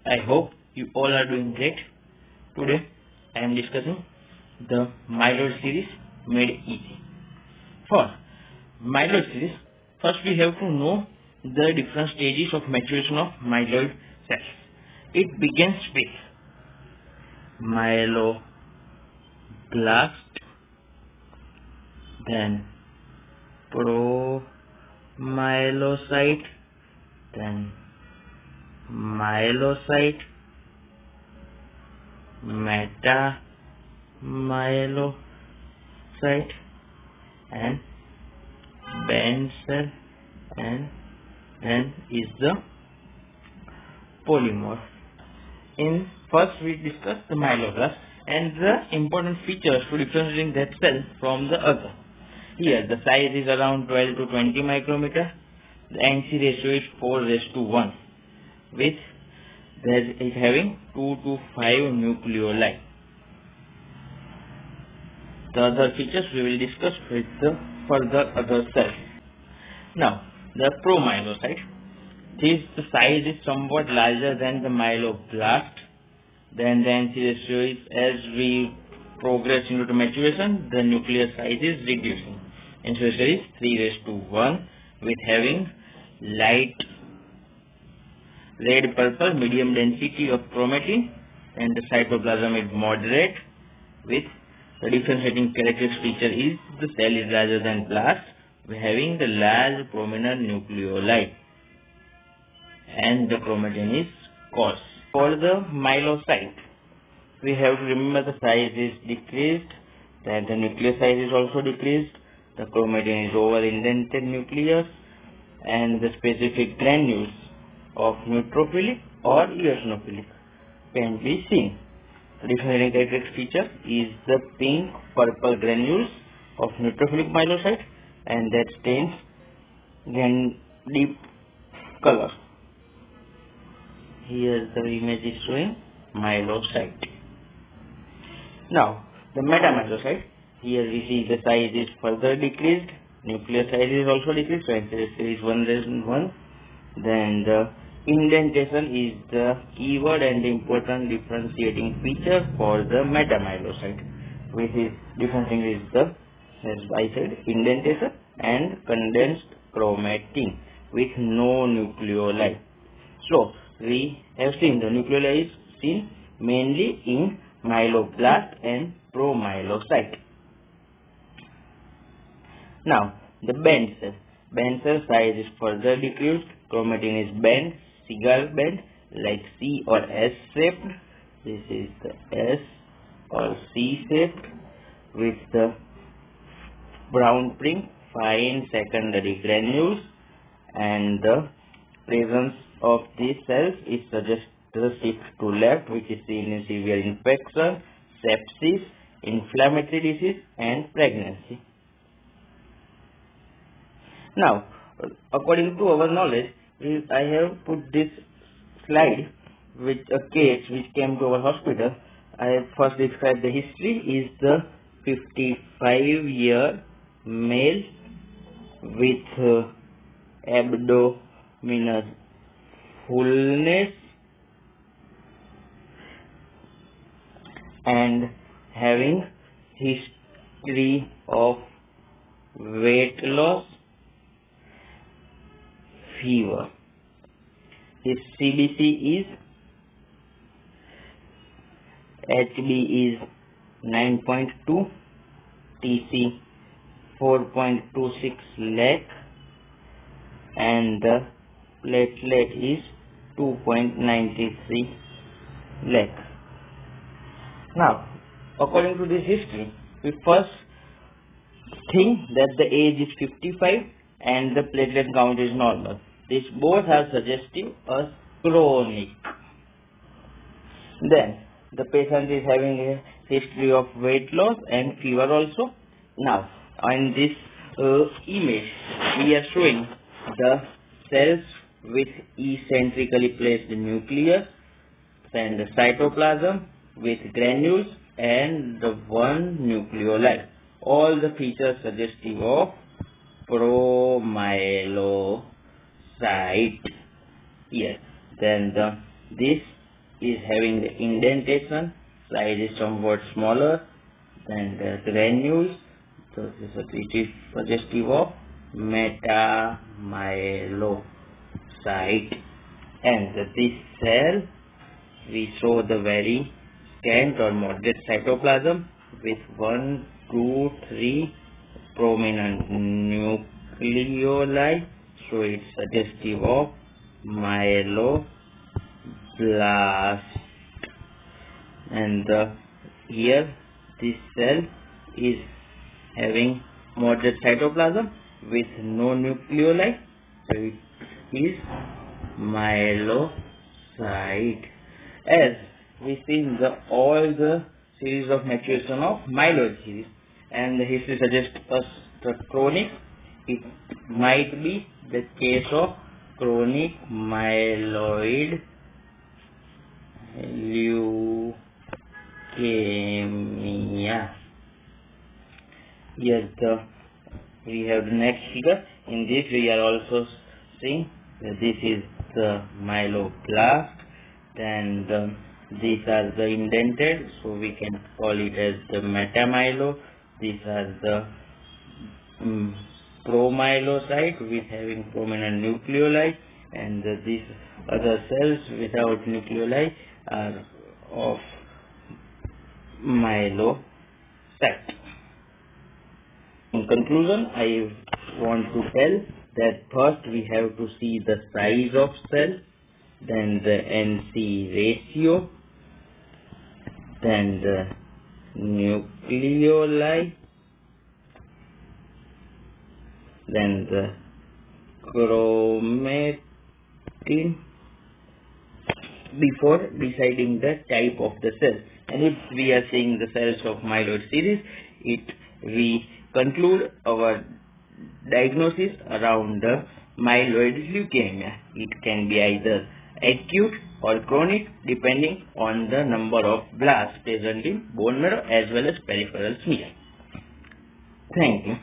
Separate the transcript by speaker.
Speaker 1: I hope you all are doing great. Today I am discussing the Myeloid series made easy. For Myeloid series, first we have to know the different stages of maturation of myeloid cells. It begins with Myeloblast, then Promyelocyte, then Myelocyte, Metamyelocyte, and band cell, and then is the polymorph. In first we discuss the myeloblast and the important features to differentiating that cell from the other. Here the size is around 12 to 20 micrometer. The NC ratio is 4:1, with there is having 2 to 5 nucleoli. The other features we will discuss with the further other cells. Now the promyelocyte. The size is somewhat larger than the myeloblast. Then the NC ratio is, as we progress into the maturation, the nuclear size is reducing. NC ratio is 3:1, with having light red purple medium density of chromatin, and the cytoplasm is moderate, with the differentiating characteristic feature is the cell is larger than blast, having the large prominent nucleoli, and the chromatin is coarse. For the myelocyte, we have to remember the size is decreased, then the nuclear size is also decreased, the chromatin is over indented nucleus, and the specific granules of neutrophilic or eosinophilic can be seen. The differentiating characteristic feature is the pink purple granules of neutrophilic myelocyte, and that stains deep color. Here the image is showing myelocyte. Now the metamyelocyte, here we see the size is further decreased, nuclear size is also decreased, so NC ratio is 1:1. Then the indentation is the keyword and the important differentiating feature for the metamyelocyte, which is differentiating is the, as I said, indentation and condensed chromatin with no nucleoli. So we have seen the nucleoli is seen mainly in myeloblast and promyelocyte. Now the band cell. Band cell size is further decreased. Chromatin is band, cigar band, like C or S shaped. This is the S or C shaped, with the brown print, fine secondary granules, and the presence of these cells is suggested to shift to left, which is seen in severe infection, sepsis, inflammatory disease, and pregnancy. Now, according to our knowledge, I have put this slide with a case which came to our hospital. I have first described the history. Is the 55-year male with abdominal fullness and having history of weight loss, fever. His CBC is HB is 9.2, TC 4.26 lakh, and the platelet is 2.93 lakh. Now, according to this history, we first think that the age is 55 and the platelet count is normal. These both are suggestive of chronic. Then the patient is having a history of weight loss and fever also. Now on this image we are showing the cells with eccentrically placed nucleus and the cytoplasm with granules and the one nucleoli. All the features suggestive of Promyelocyte. Here, then this is having the indentation, size is somewhat smaller than the granules, so it is suggestive of Metamyelocyte. And this cell, we show the very scant or moderate cytoplasm with 1, 2, 3 prominent nucleoli, so it's suggestive of Myeloblast. And here this cell is having moderate cytoplasm with no nucleoli, so it is Myelocyte. As we see in all the series of maturation of Myeloid series, and the history suggests us the chronic, it might be the case of chronic myeloid leukemia. Here we have the next figure. In this we are also seeing that this is the Myeloblast, and these are the indented, so we can call it as the Metamyelocyte. These are the Promyelocyte with having prominent nucleoli, and these other cells without nucleoli are of Myelocyte. In conclusion, I want to tell that first we have to see the size of cell, then the NC ratio, then the nucleoli, then the chromatin, before deciding the type of the cell. And if we are seeing the cells of Myeloid series, we conclude our diagnosis around the myeloid leukemia. It can be either acute or chronic depending on the number of blasts present in bone marrow as well as peripheral smear. Thank you.